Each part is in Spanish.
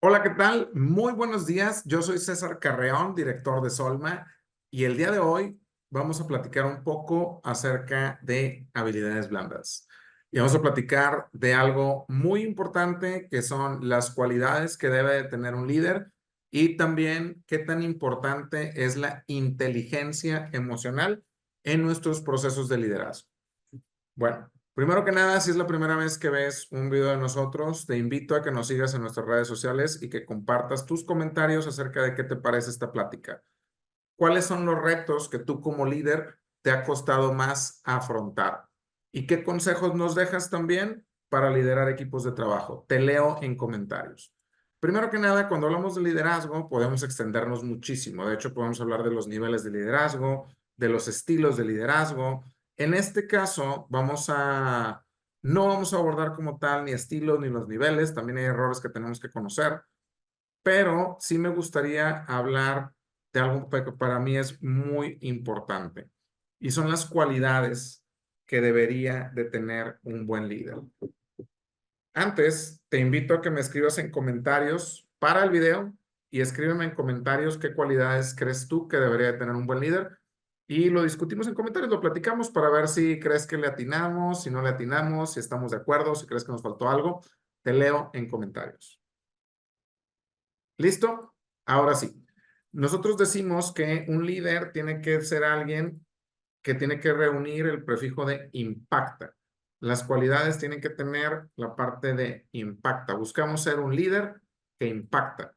Hola, ¿qué tal? Muy buenos días. Yo soy César Carreón, director de Solma, y el día de hoy vamos a platicar un poco acerca de habilidades blandas. Y vamos a platicar de algo muy importante que son las cualidades que debe de tener un líder y también qué tan importante es la inteligencia emocional en nuestros procesos de liderazgo. Bueno, primero que nada, si es la primera vez que ves un video de nosotros, te invito a que nos sigas en nuestras redes sociales y que compartas tus comentarios acerca de qué te parece esta plática. ¿Cuáles son los retos que tú como líder te ha costado más afrontar? ¿Y qué consejos nos dejas también para liderar equipos de trabajo? Te leo en comentarios. Primero que nada, cuando hablamos de liderazgo, podemos extendernos muchísimo. De hecho, podemos hablar de los niveles de liderazgo, de los estilos de liderazgo. En este caso, no vamos a abordar como tal ni estilos ni los niveles. También hay errores que tenemos que conocer, pero sí me gustaría hablar de algo que para mí es muy importante y son las cualidades que debería de tener un buen líder. Antes, te invito a que me escribas en comentarios para el video y escríbeme en comentarios qué cualidades crees tú que debería de tener un buen líder y lo discutimos en comentarios, lo platicamos para ver si crees que le atinamos, si no le atinamos, si estamos de acuerdo, si crees que nos faltó algo. Te leo en comentarios. ¿Listo? Ahora sí. Nosotros decimos que un líder tiene que ser alguien que tiene que reunir el prefijo de impacta. Las cualidades tienen que tener la parte de impacta. Buscamos ser un líder que impacta.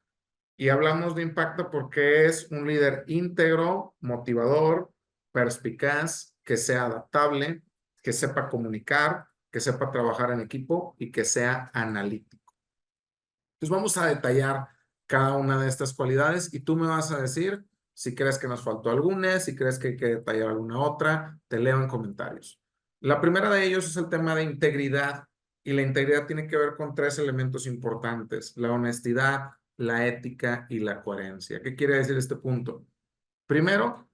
Y hablamos de impacta porque es un líder íntegro, motivador, perspicaz, que sea adaptable, que sepa comunicar, que sepa trabajar en equipo y que sea analítico. Entonces vamos a detallar cada una de estas cualidades y tú me vas a decir si crees que nos faltó alguna, si crees que hay que detallar alguna otra, te leo en comentarios. La primera de ellos es el tema de integridad y la integridad tiene que ver con tres elementos importantes: la honestidad, la ética y la coherencia. ¿Qué quiere decir este punto? Primero,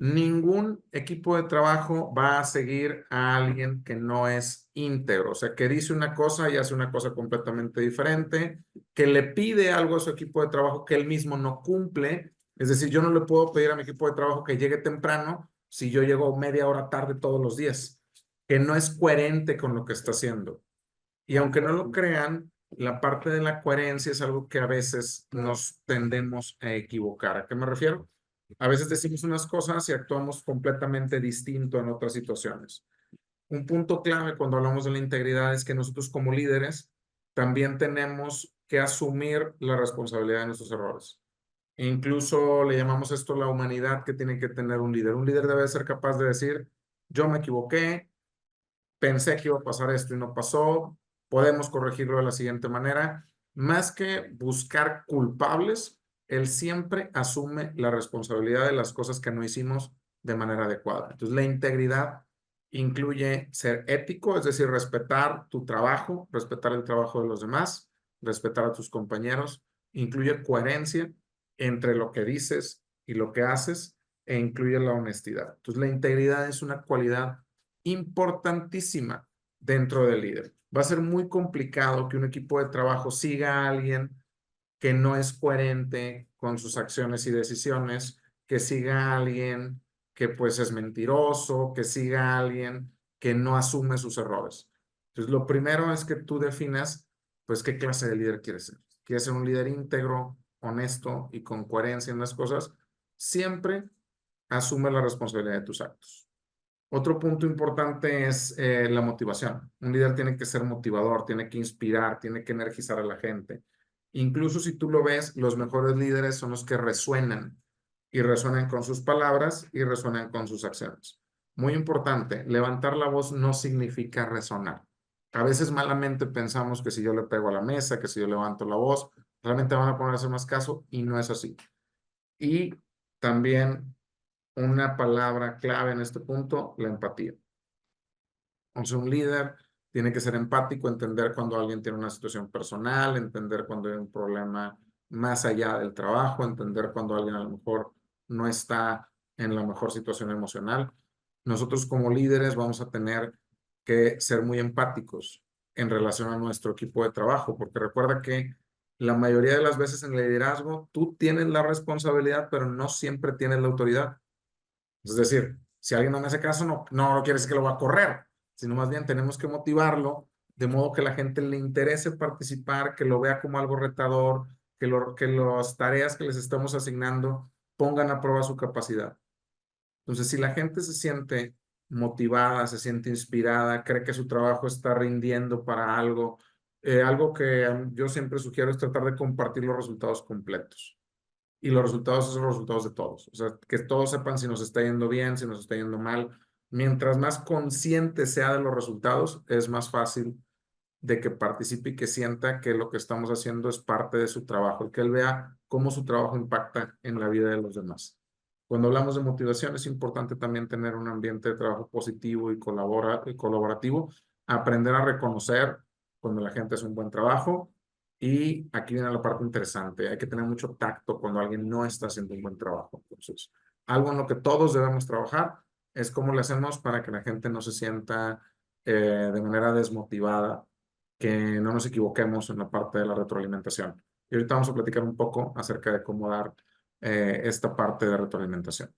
ningún equipo de trabajo va a seguir a alguien que no es íntegro, o sea, que dice una cosa y hace una cosa completamente diferente, que le pide algo a su equipo de trabajo que él mismo no cumple. Es decir, yo no le puedo pedir a mi equipo de trabajo que llegue temprano si yo llego media hora tarde todos los días, que no es coherente con lo que está haciendo. Y aunque no lo crean, la parte de la coherencia es algo que a veces nos tendemos a equivocar. ¿A qué me refiero? A veces decimos unas cosas y actuamos completamente distinto en otras situaciones. Un punto clave cuando hablamos de la integridad es que nosotros como líderes también tenemos que asumir la responsabilidad de nuestros errores. E incluso le llamamos esto la humanidad que tiene que tener un líder. Un líder debe ser capaz de decir, yo me equivoqué, pensé que iba a pasar esto y no pasó, podemos corregirlo de la siguiente manera. Más que buscar culpables, él siempre asume la responsabilidad de las cosas que no hicimos de manera adecuada. Entonces, la integridad incluye ser ético, es decir, respetar tu trabajo, respetar el trabajo de los demás, respetar a tus compañeros. Incluye coherencia entre lo que dices y lo que haces e incluye la honestidad. Entonces, la integridad es una cualidad importantísima dentro del líder. Va a ser muy complicado que un equipo de trabajo siga a alguien que no es coherente con sus acciones y decisiones, que siga a alguien que pues es mentiroso, que siga a alguien que no asume sus errores. Entonces, lo primero es que tú definas pues qué clase de líder quieres ser. ¿Quieres ser un líder íntegro, honesto y con coherencia en las cosas? Siempre asume la responsabilidad de tus actos. Otro punto importante es la motivación. Un líder tiene que ser motivador, tiene que inspirar, tiene que energizar a la gente. Incluso si tú lo ves, los mejores líderes son los que resuenan y resuenan con sus palabras y resuenan con sus acciones. Muy importante, levantar la voz no significa resonar. A veces malamente pensamos que si yo le pego a la mesa, que si yo levanto la voz, realmente van a poner a hacer más caso y no es así. Y también una palabra clave en este punto, la empatía. O sea, un líder tiene que ser empático, entender cuando alguien tiene una situación personal, entender cuando hay un problema más allá del trabajo, entender cuando alguien a lo mejor no está en la mejor situación emocional. Nosotros como líderes vamos a tener que ser muy empáticos en relación a nuestro equipo de trabajo, porque recuerda que La mayoría de las veces en el liderazgo, tú tienes la responsabilidad, pero no siempre tienes la autoridad. Es decir, si alguien no me hace caso, no quiere decir que lo va a correr, sino más bien tenemos que motivarlo de modo que la gente le interese participar, que lo vea como algo retador, que las tareas que les estamos asignando pongan a prueba su capacidad. Entonces, si la gente se siente motivada, se siente inspirada, cree que su trabajo está rindiendo para algo, algo que yo siempre sugiero es tratar de compartir los resultados completos. Y los resultados son los resultados de todos. O sea, que todos sepan si nos está yendo bien, si nos está yendo mal. Mientras más consciente sea de los resultados, es más fácil de que participe y que sienta que lo que estamos haciendo es parte de su trabajo y que él vea cómo su trabajo impacta en la vida de los demás. Cuando hablamos de motivación, es importante también tener un ambiente de trabajo positivo y colaborativo, aprender a reconocer cuando la gente hace un buen trabajo. Y aquí viene la parte interesante, hay que tener mucho tacto cuando alguien no está haciendo un buen trabajo. Entonces, algo en lo que todos debemos trabajar es cómo le hacemos para que la gente no se sienta de manera desmotivada, que no nos equivoquemos en la parte de la retroalimentación. Y ahorita vamos a platicar un poco acerca de cómo dar esta parte de retroalimentación.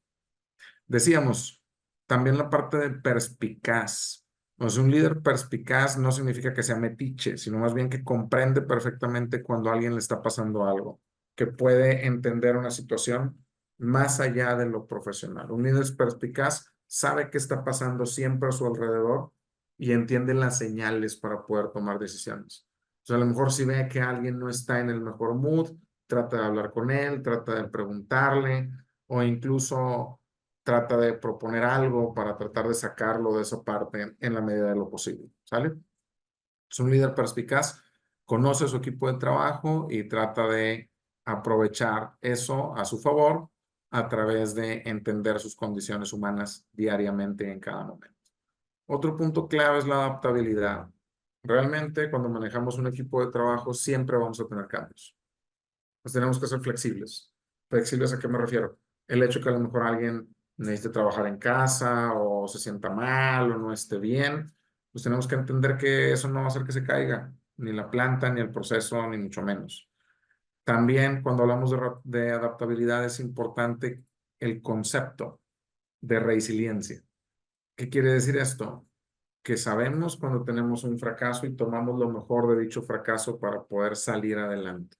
Decíamos, también la parte de perspicaz. O sea, un líder perspicaz no significa que sea metiche, sino más bien que comprende perfectamente cuando a alguien le está pasando algo, que puede entender una situación más allá de lo profesional. Un líder perspicaz sabe qué está pasando siempre a su alrededor y entiende las señales para poder tomar decisiones. O sea, a lo mejor si ve que alguien no está en el mejor mood, trata de hablar con él, trata de preguntarle o incluso trata de proponer algo para tratar de sacarlo de esa parte en la medida de lo posible, ¿sale? Es un líder perspicaz, conoce a su equipo de trabajo y trata de aprovechar eso a su favor a través de entender sus condiciones humanas diariamente en cada momento. Otro punto clave es la adaptabilidad. Realmente, cuando manejamos un equipo de trabajo, siempre vamos a tener cambios. Pues tenemos que ser flexibles. ¿Flexibles a qué me refiero? El hecho que a lo mejor alguien necesite trabajar en casa o se sienta mal o no esté bien, pues tenemos que entender que eso no va a hacer que se caiga, ni la planta, ni el proceso, ni mucho menos. También cuando hablamos de adaptabilidad es importante el concepto de resiliencia. ¿Qué quiere decir esto? Que sabemos cuando tenemos un fracaso y tomamos lo mejor de dicho fracaso para poder salir adelante.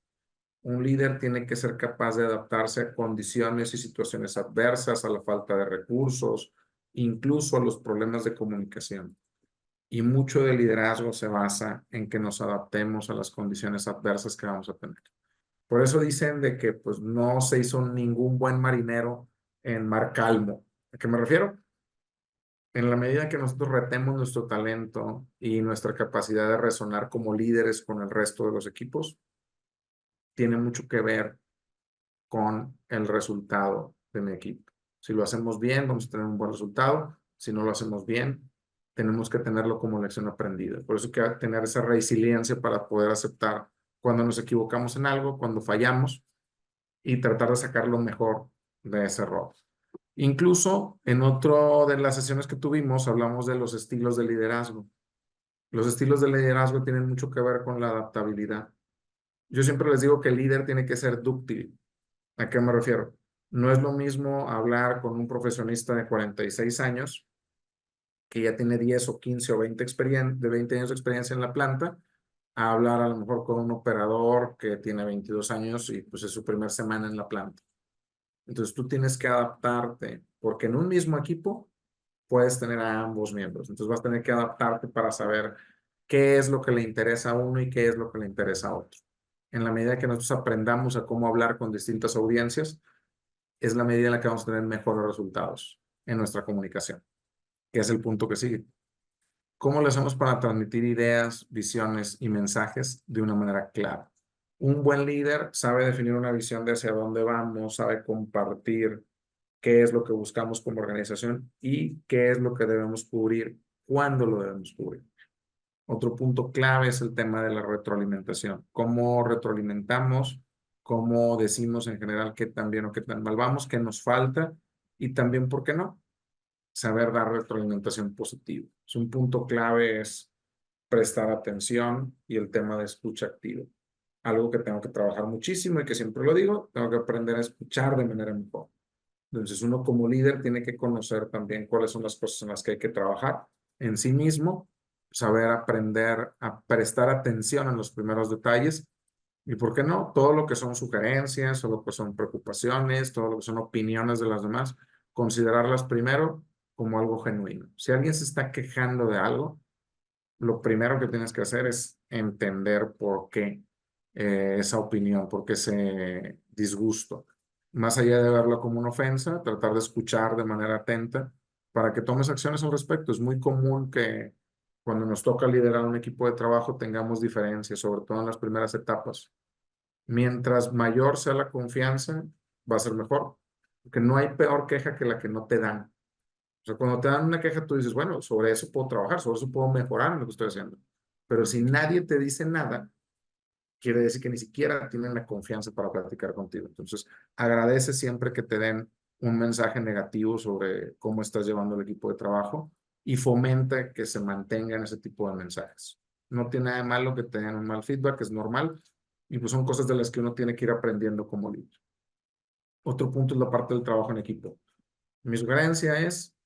Un líder tiene que ser capaz de adaptarse a condiciones y situaciones adversas, a la falta de recursos, incluso a los problemas de comunicación. Y mucho del liderazgo se basa en que nos adaptemos a las condiciones adversas que vamos a tener. Por eso dicen de que pues, no se hizo ningún buen marinero en mar calmo. ¿A qué me refiero? En la medida que nosotros retemos nuestro talento y nuestra capacidad de resonar como líderes con el resto de los equipos, tiene mucho que ver con el resultado de mi equipo. Si lo hacemos bien, vamos a tener un buen resultado. Si no lo hacemos bien, tenemos que tenerlo como lección aprendida. Por eso hay que tener esa resiliencia para poder aceptar cuando nos equivocamos en algo, cuando fallamos y tratar de sacar lo mejor de ese error. Incluso en otro de las sesiones que tuvimos hablamos de los estilos de liderazgo. Los estilos de liderazgo tienen mucho que ver con la adaptabilidad. Yo siempre les digo que el líder tiene que ser dúctil. ¿A qué me refiero? No es lo mismo hablar con un profesionista de 46 años que ya tiene 10 o 15 o 20, de 20 años de experiencia en la planta, a hablar a lo mejor con un operador que tiene 22 años y pues es su primera semana en la planta. Entonces tú tienes que adaptarte porque en un mismo equipo puedes tener a ambos miembros. Entonces vas a tener que adaptarte para saber qué es lo que le interesa a uno y qué es lo que le interesa a otro. En la medida que nosotros aprendamos a cómo hablar con distintas audiencias, es la medida en la que vamos a tener mejores resultados en nuestra comunicación, que es el punto que sigue. ¿Cómo lo hacemos para transmitir ideas, visiones y mensajes de una manera clara? Un buen líder sabe definir una visión de hacia dónde vamos, sabe compartir qué es lo que buscamos como organización y qué es lo que debemos cubrir, cuándo lo debemos cubrir. Otro punto clave es el tema de la retroalimentación. ¿Cómo retroalimentamos? ¿Cómo decimos en general qué tan bien o qué tan mal vamos? ¿Qué nos falta? Y también, ¿por qué no? Saber dar retroalimentación positiva. Es un punto clave es prestar atención y el tema de escucha activa. algo que tengo que trabajar muchísimo y que siempre lo digo, tengo que aprender a escuchar de manera mejor. Entonces, uno como líder tiene que conocer también cuáles son las cosas en las que hay que trabajar en sí mismo, saber aprender a prestar atención en los primeros detalles y, ¿por qué no? Todo lo que son sugerencias, todo lo que son preocupaciones, todo lo que son opiniones de las demás, considerarlas primero como algo genuino. Si alguien se está quejando de algo, lo primero que tienes que hacer es entender por qué esa opinión, por qué ese disgusto. Más allá de verlo como una ofensa, tratar de escuchar de manera atenta para que tomes acciones al respecto. Es muy común que cuando nos toca liderar un equipo de trabajo tengamos diferencias, sobre todo en las primeras etapas. Mientras mayor sea la confianza, va a ser mejor, porque no hay peor queja que la que no te dan. O sea, cuando te dan una queja, tú dices, bueno, sobre eso puedo trabajar, sobre eso puedo mejorar en lo que estoy haciendo. Pero si nadie te dice nada, quiere decir que ni siquiera tienen la confianza para platicar contigo. Entonces, agradece siempre que te den un mensaje negativo sobre cómo estás llevando el equipo de trabajo y fomenta que se mantengan ese tipo de mensajes. No tiene nada de malo que te den un mal feedback, es normal, y pues son cosas de las que uno tiene que ir aprendiendo como líder. Otro punto es la parte del trabajo en equipo. Mi sugerencia es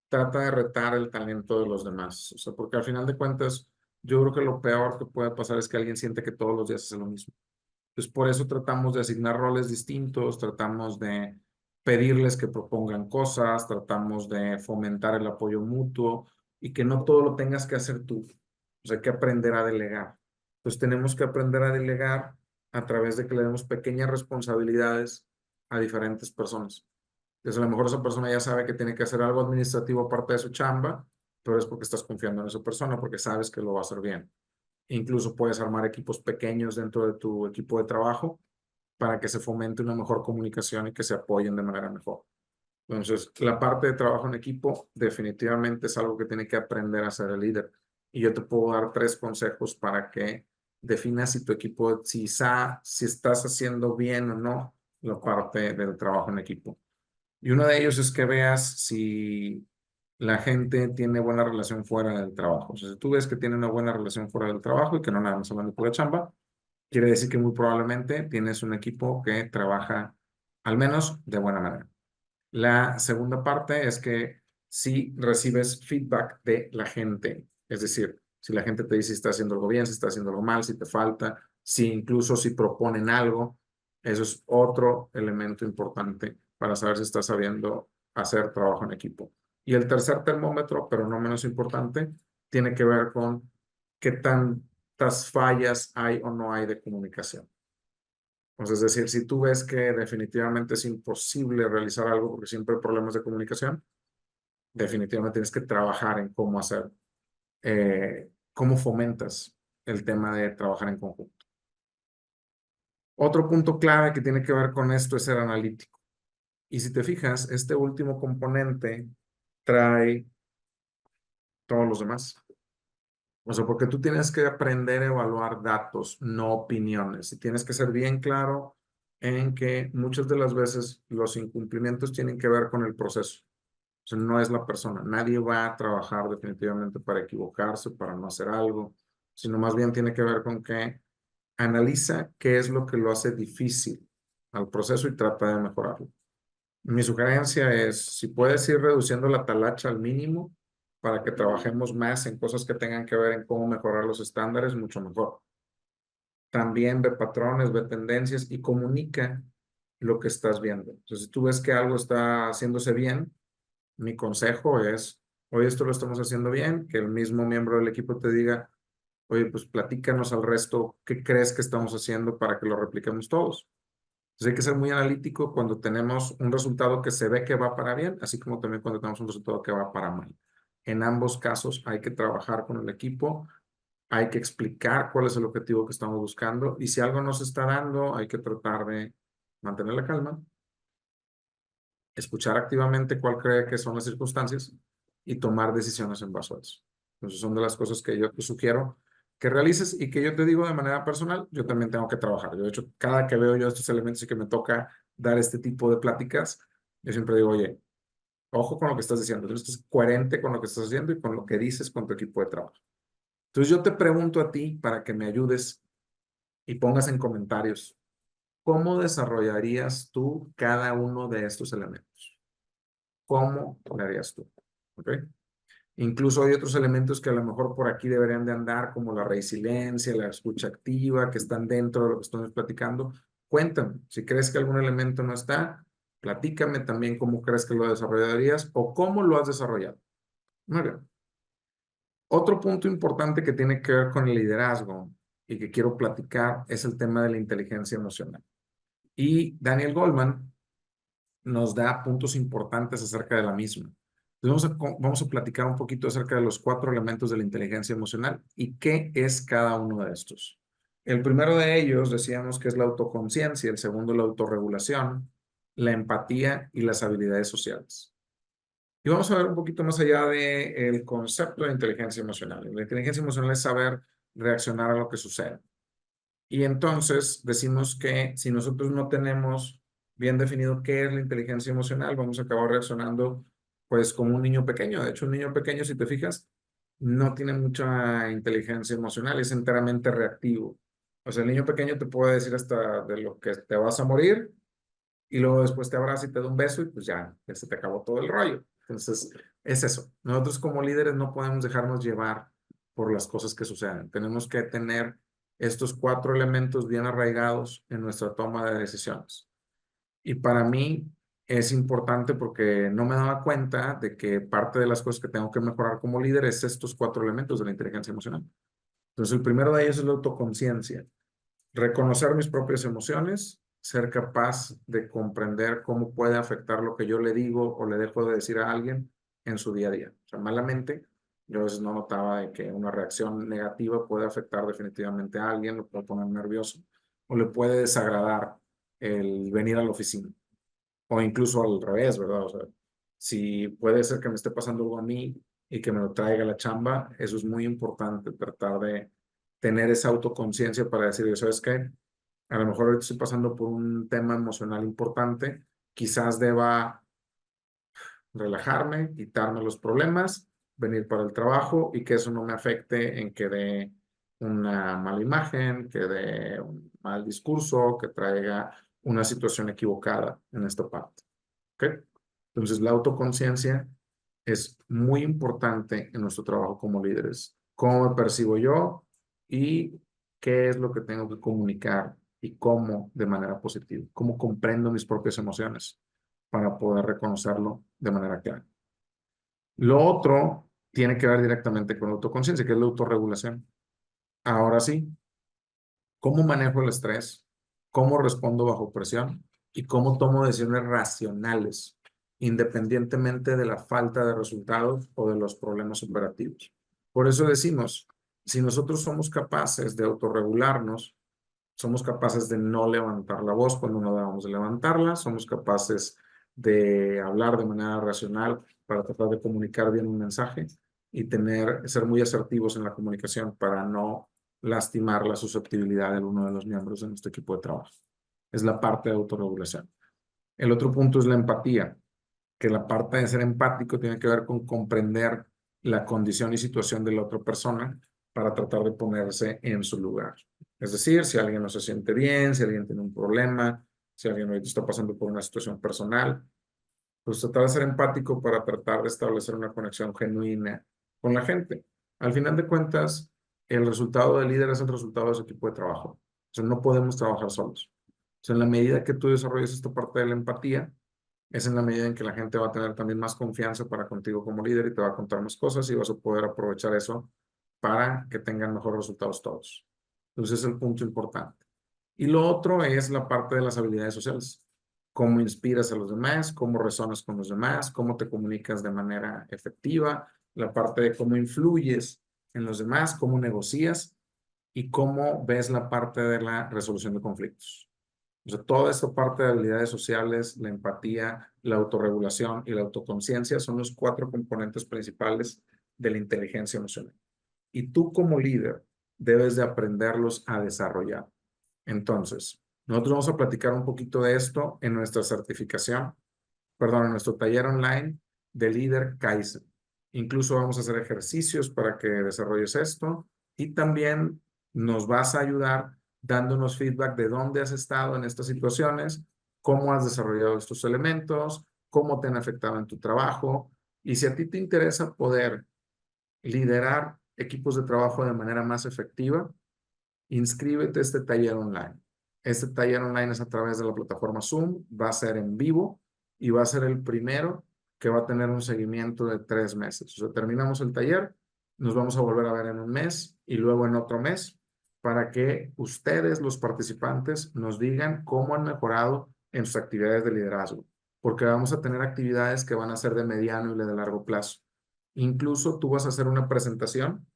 trata de retar el talento de los demás. O sea, porque al final de cuentas, yo creo que lo peor que puede pasar es que alguien siente que todos los días hace lo mismo. Entonces, por eso tratamos de asignar roles distintos, tratamos de pedirles que propongan cosas, tratamos de fomentar el apoyo mutuo y que no todo lo tengas que hacer tú. O sea, hay que aprender a delegar. Entonces, tenemos que aprender a delegar a través de que le demos pequeñas responsabilidades a diferentes personas. Entonces, a lo mejor esa persona ya sabe que tiene que hacer algo administrativo aparte de su chamba, pero es porque estás confiando en esa persona, porque sabes que lo va a hacer bien. Incluso puedes armar equipos pequeños dentro de tu equipo de trabajo para que se fomente una mejor comunicación y que se apoyen de manera mejor. Entonces, la parte de trabajo en equipo definitivamente es algo que tiene que aprender a ser el líder. Y yo te puedo dar 3 consejos para que definas si tu equipo, si estás haciendo bien o no la parte del trabajo en equipo. Y uno de ellos es que veas si la gente tiene buena relación fuera del trabajo. O sea, si tú ves que tiene una buena relación fuera del trabajo y que no nada más hablan de pura chamba, quiere decir que muy probablemente tienes un equipo que trabaja al menos de buena manera. La segunda parte es que si recibes feedback de la gente, es decir, si la gente te dice si está haciendo algo bien, si está haciendo algo mal, si te falta, si incluso si proponen algo, eso es otro elemento importante para saber si estás sabiendo hacer trabajo en equipo. Y el tercer termómetro, pero no menos importante, tiene que ver con qué tantas fallas hay o no hay de comunicación. Entonces, es decir, si tú ves que definitivamente es imposible realizar algo porque siempre hay problemas de comunicación, definitivamente tienes que trabajar en cómo hacer, cómo fomentas el tema de trabajar en conjunto. Otro punto clave que tiene que ver con esto es ser analítico. Y si te fijas, este último componente trae todos los demás. O sea, porque tú tienes que aprender a evaluar datos, no opiniones. Y tienes que ser bien claro en que muchas de las veces los incumplimientos tienen que ver con el proceso. O sea, no es la persona. Nadie va a trabajar definitivamente para equivocarse, para no hacer algo, sino más bien tiene que ver con que analiza qué es lo que lo hace difícil al proceso y trata de mejorarlo. Mi sugerencia es, si puedes ir reduciendo la talacha al mínimo para que trabajemos más en cosas que tengan que ver en cómo mejorar los estándares, mucho mejor. También ve patrones, ve tendencias y comunica lo que estás viendo. Entonces, si tú ves que algo está haciéndose bien, mi consejo es, oye, esto lo estamos haciendo bien, que el mismo miembro del equipo te diga, oye, pues platícanos al resto, ¿qué crees que estamos haciendo para que lo repliquemos todos? Entonces hay que ser muy analítico cuando tenemos un resultado que se ve que va para bien, así como también cuando tenemos un resultado que va para mal. En ambos casos hay que trabajar con el equipo, hay que explicar cuál es el objetivo que estamos buscando y si algo no se está dando, hay que tratar de mantener la calma, escuchar activamente cuál cree que son las circunstancias y tomar decisiones en base a eso. Entonces son de las cosas que yo te sugiero que realices y que yo te digo de manera personal, yo también tengo que trabajar. Yo, de hecho, cada que veo yo estos elementos y que me toca dar este tipo de pláticas, yo siempre digo, oye, ojo con lo que estás diciendo, tienes que ser coherente con lo que estás haciendo y con lo que dices con tu equipo de trabajo. Entonces yo te pregunto a ti para que me ayudes y pongas en comentarios cómo desarrollarías tú cada uno de estos elementos. ¿Cómo lo harías tú? ¿Ok? Incluso hay otros elementos que a lo mejor por aquí deberían de andar, como la resiliencia, la escucha activa, que están dentro de lo que estamos platicando. Cuéntame, si crees que algún elemento no está, platícame también cómo crees que lo desarrollarías o cómo lo has desarrollado. Muy bien. Otro punto importante que tiene que ver con el liderazgo y que quiero platicar es el tema de la inteligencia emocional. Y Daniel Goleman nos da puntos importantes acerca de la misma. Entonces vamos a platicar un poquito acerca de los 4 elementos de la inteligencia emocional y qué es cada uno de estos. El primero de ellos decíamos que es la autoconciencia, el segundo la autorregulación, la empatía y las habilidades sociales. Y vamos a ver un poquito más allá del concepto de inteligencia emocional. La inteligencia emocional es saber reaccionar a lo que sucede. Y entonces decimos que si nosotros no tenemos bien definido qué es la inteligencia emocional, vamos a acabar reaccionando pues como un niño pequeño. De hecho, un niño pequeño, si te fijas, no tiene mucha inteligencia emocional, es enteramente reactivo. O sea, el niño pequeño te puede decir hasta de lo que te vas a morir y luego después te abraza y te da un beso y pues ya se te acabó todo el rollo. Entonces, es eso. Nosotros como líderes no podemos dejarnos llevar por las cosas que suceden. Tenemos que tener estos 4 elementos bien arraigados en nuestra toma de decisiones. Y para mí es importante porque no me daba cuenta de que parte de las cosas que tengo que mejorar como líder es estos 4 elementos de la inteligencia emocional. Entonces, el primero de ellos es la autoconciencia. Reconocer mis propias emociones, ser capaz de comprender cómo puede afectar lo que yo le digo o le dejo de decir a alguien en su día a día. O sea, malamente, yo a veces no notaba de que una reacción negativa puede afectar definitivamente a alguien, lo puede poner nervioso o le puede desagradar el venir a la oficina. O incluso al revés, ¿verdad? O sea, si puede ser que me esté pasando algo a mí y que me lo traiga la chamba, eso es muy importante, tratar de tener esa autoconciencia para decir, ¿sabes qué? A lo mejor ahorita estoy pasando por un tema emocional importante, quizás deba relajarme, quitarme los problemas, venir para el trabajo y que eso no me afecte en que dé una mala imagen, que dé un mal discurso, que traiga una situación equivocada en esta parte. ¿Ok? Entonces, la autoconciencia es muy importante en nuestro trabajo como líderes. ¿Cómo me percibo yo y qué es lo que tengo que comunicar y cómo de manera positiva? ¿Cómo comprendo mis propias emociones para poder reconocerlo de manera clara? Lo otro tiene que ver directamente con la autoconciencia, que es la autorregulación. Ahora sí, ¿cómo manejo el estrés? ¿Cómo respondo bajo presión? ¿Y cómo tomo decisiones racionales, independientemente de la falta de resultados o de los problemas operativos? Por eso decimos, si nosotros somos capaces de autorregularnos, somos capaces de no levantar la voz cuando no debamos de levantarla, somos capaces de hablar de manera racional para tratar de comunicar bien un mensaje y ser muy asertivos en la comunicación para no lastimar la susceptibilidad de uno de los miembros de nuestro equipo de trabajo. Es la parte de autorregulación. El otro punto es la empatía, que la parte de ser empático tiene que ver con comprender la condición y situación de la otra persona para tratar de ponerse en su lugar. Es decir, si alguien no se siente bien, si alguien tiene un problema, si alguien ahorita está pasando por una situación personal, pues tratar de ser empático para tratar de establecer una conexión genuina con la gente. Al final de cuentas, el resultado del líder es el resultado de su equipo de trabajo. O sea, no podemos trabajar solos. O sea, en la medida que tú desarrolles esta parte de la empatía, es en la medida en que la gente va a tener también más confianza para contigo como líder y te va a contar más cosas y vas a poder aprovechar eso para que tengan mejores resultados todos. Entonces, es el punto importante. Y lo otro es la parte de las habilidades sociales. Cómo inspiras a los demás, cómo resonas con los demás, cómo te comunicas de manera efectiva, la parte de cómo influyes en los demás, cómo negocias y cómo ves la parte de la resolución de conflictos. O sea, toda esta parte de habilidades sociales, la empatía, la autorregulación y la autoconciencia son los 4 componentes principales de la inteligencia emocional. Y tú como líder debes de aprenderlos a desarrollar. Entonces, nosotros vamos a platicar un poquito de esto en nuestra certificación, perdón, en nuestro taller online de líder Kaizen. Incluso vamos a hacer ejercicios para que desarrolles esto y también nos vas a ayudar dándonos feedback de dónde has estado en estas situaciones, cómo has desarrollado estos elementos, cómo te han afectado en tu trabajo. Y si a ti te interesa poder liderar equipos de trabajo de manera más efectiva, inscríbete a este taller online. Este taller online es a través de la plataforma Zoom, va a ser en vivo y va a ser el primero que va a tener un seguimiento de 3 meses. O sea, terminamos el taller, nos vamos a volver a ver en un mes y luego en otro mes para que ustedes, los participantes, nos digan cómo han mejorado en sus actividades de liderazgo, porque vamos a tener actividades que van a ser de mediano y de largo plazo. Incluso tú vas a hacer una presentación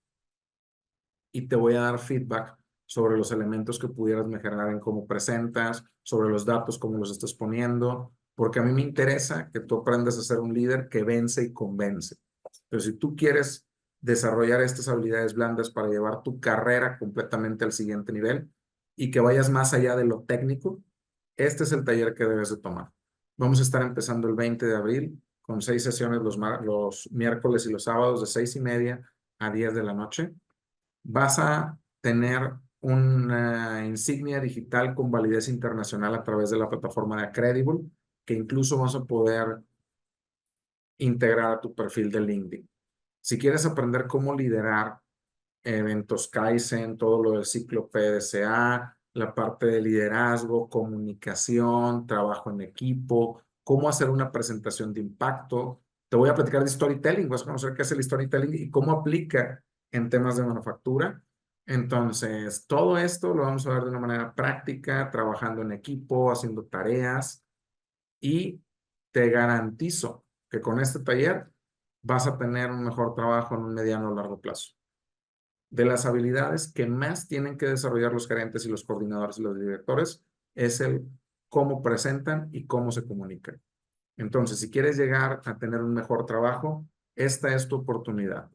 y te voy a dar feedback sobre los elementos que pudieras mejorar en cómo presentas, sobre los datos, cómo los estás poniendo, porque a mí me interesa que tú aprendas a ser un líder que vence y convence. Pero si tú quieres desarrollar estas habilidades blandas para llevar tu carrera completamente al siguiente nivel y que vayas más allá de lo técnico, este es el taller que debes de tomar. Vamos a estar empezando el 20 de abril con 6 sesiones los miércoles y los sábados de 6:30 a 10 de la noche. Vas a tener una insignia digital con validez internacional a través de la plataforma de Accredible, que incluso vas a poder integrar a tu perfil de LinkedIn. Si quieres aprender cómo liderar eventos Kaizen, todo lo del ciclo PDCA, la parte de liderazgo, comunicación, trabajo en equipo, cómo hacer una presentación de impacto. Te voy a platicar de storytelling, vas a conocer qué es el storytelling y cómo aplica en temas de manufactura. Entonces, todo esto lo vamos a ver de una manera práctica, trabajando en equipo, haciendo tareas y te garantizo que con este taller vas a tener un mejor trabajo en un mediano o largo plazo. De las habilidades que más tienen que desarrollar los gerentes y los coordinadores y los directores es el cómo presentan y cómo se comunican. Entonces, si quieres llegar a tener un mejor trabajo, esta es tu oportunidad.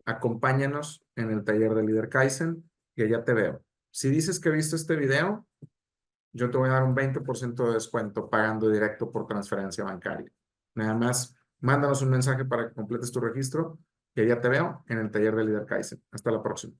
Acompáñanos en el taller de Líder Kaizen y allá te veo. Si dices que viste este video, yo te voy a dar un 20% de descuento pagando directo por transferencia bancaria. Nada más, mándanos un mensaje para que completes tu registro y allá te veo en el taller de Líder Kaizen. Hasta la próxima.